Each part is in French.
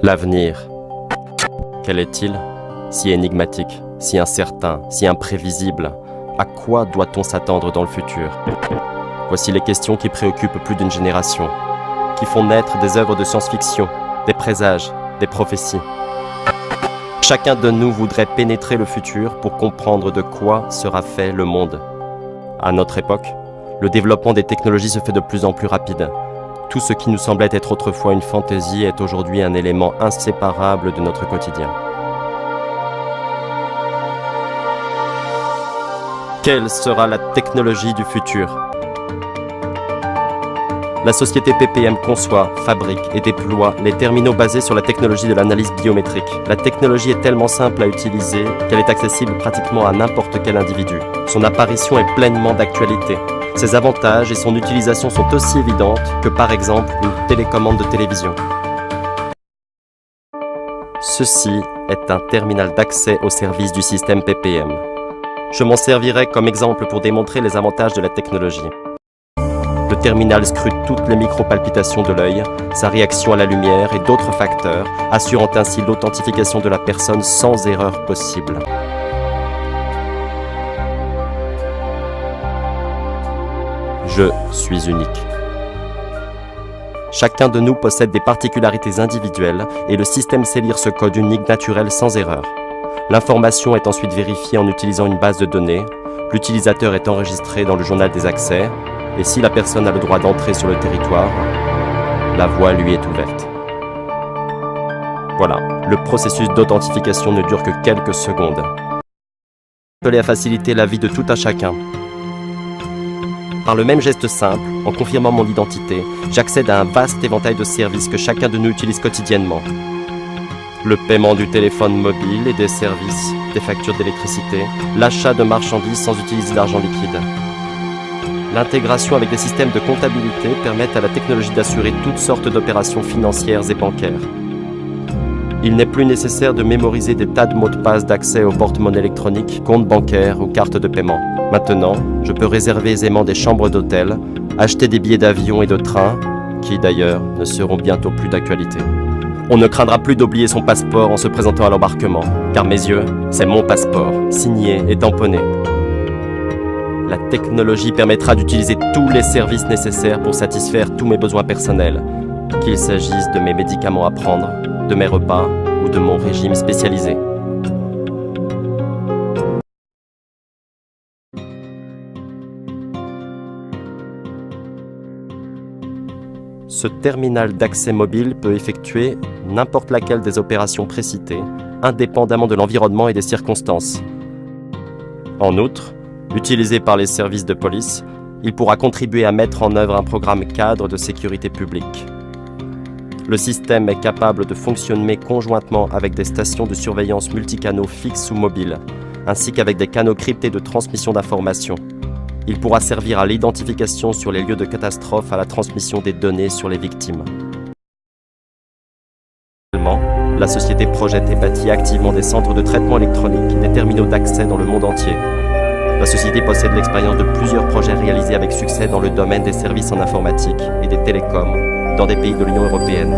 L'avenir, quel est-il? Si énigmatique, si incertain, si imprévisible, à quoi doit-on s'attendre dans le futur? Voici les questions qui préoccupent plus d'une génération, qui font naître des œuvres de science-fiction, des présages, des prophéties. Chacun de nous voudrait pénétrer le futur pour comprendre de quoi sera fait le monde. À notre époque, le développement des technologies se fait de plus en plus rapide. Tout ce qui nous semblait être autrefois une fantaisie est aujourd'hui un élément inséparable de notre quotidien. Quelle sera la technologie du futur? La société PPM conçoit, fabrique et déploie les terminaux basés sur la technologie de l'analyse biométrique. La technologie est tellement simple à utiliser qu'elle est accessible pratiquement à n'importe quel individu. Son apparition est pleinement d'actualité. Ses avantages et son utilisation sont aussi évidentes que par exemple une télécommande de télévision. Ceci est un terminal d'accès au service du système PPM. Je m'en servirai comme exemple pour démontrer les avantages de la technologie. Le terminal scrute toutes les micro-palpitations de l'œil, sa réaction à la lumière et d'autres facteurs, assurant ainsi l'authentification de la personne sans erreur possible. Je suis unique. Chacun de nous possède des particularités individuelles et le système sait lire ce code unique naturel sans erreur. L'information est ensuite vérifiée en utilisant une base de données, l'utilisateur est enregistré dans le journal des accès, et si la personne a le droit d'entrer sur le territoire, la voie lui est ouverte. Voilà, le processus d'authentification ne dure que quelques secondes. Appelé à faciliter la vie de tout un chacun. Par le même geste simple, en confirmant mon identité, j'accède à un vaste éventail de services que chacun de nous utilise quotidiennement. Le paiement du téléphone mobile et des services, des factures d'électricité, l'achat de marchandises sans utiliser d'argent liquide. L'intégration avec des systèmes de comptabilité permettent à la technologie d'assurer toutes sortes d'opérations financières et bancaires. Il n'est plus nécessaire de mémoriser des tas de mots de passe d'accès aux porte-monnaie électroniques, comptes bancaires ou cartes de paiement. Maintenant, je peux réserver aisément des chambres d'hôtel, acheter des billets d'avion et de train, qui d'ailleurs ne seront bientôt plus d'actualité. On ne craindra plus d'oublier son passeport en se présentant à l'embarquement, car mes yeux, c'est mon passeport, signé et tamponné. La technologie permettra d'utiliser tous les services nécessaires pour satisfaire tous mes besoins personnels, qu'il s'agisse de mes médicaments à prendre, de mes repas ou de mon régime spécialisé. Ce terminal d'accès mobile peut effectuer n'importe laquelle des opérations précitées, indépendamment de l'environnement et des circonstances. En outre, utilisé par les services de police, il pourra contribuer à mettre en œuvre un programme cadre de sécurité publique. Le système est capable de fonctionner conjointement avec des stations de surveillance multicanaux fixes ou mobiles, ainsi qu'avec des canaux cryptés de transmission d'informations. Il pourra servir à l'identification sur les lieux de catastrophe, à la transmission des données sur les victimes. La société projette et bâtit activement des centres de traitement électronique et des terminaux d'accès dans le monde entier. La société possède l'expérience de plusieurs projets réalisés avec succès dans le domaine des services en informatique et des télécoms dans des pays de l'Union européenne.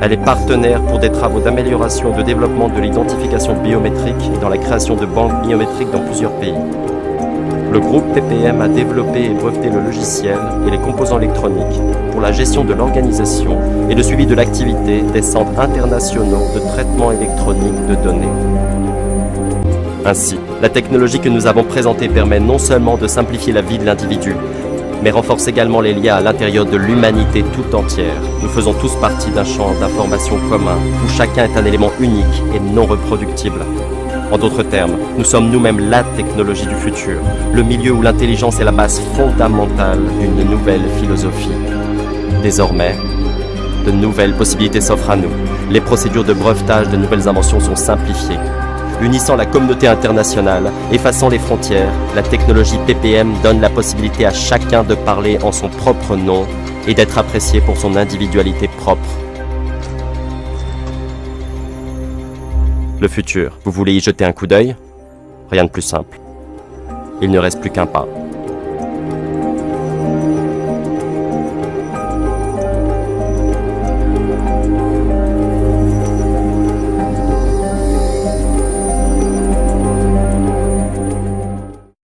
Elle est partenaire pour des travaux d'amélioration et de développement de l'identification biométrique et dans la création de banques biométriques dans plusieurs pays. Le groupe PPM a développé et breveté le logiciel et les composants électroniques pour la gestion de l'organisation et le suivi de l'activité des centres internationaux de traitement électronique de données. Ainsi, la technologie que nous avons présentée permet non seulement de simplifier la vie de l'individu, mais renforce également les liens à l'intérieur de l'humanité tout entière. Nous faisons tous partie d'un champ d'information commun, où chacun est un élément unique et non reproductible. En d'autres termes, nous sommes nous-mêmes la technologie du futur, le milieu où l'intelligence est la base fondamentale d'une nouvelle philosophie. Désormais, de nouvelles possibilités s'offrent à nous. Les procédures de brevetage de nouvelles inventions sont simplifiées. Unissant la communauté internationale, effaçant les frontières, la technologie PPM donne la possibilité à chacun de parler en son propre nom et d'être apprécié pour son individualité propre. Le futur, vous voulez y jeter un coup d'œil? Rien de plus simple. Il ne reste plus qu'un pas.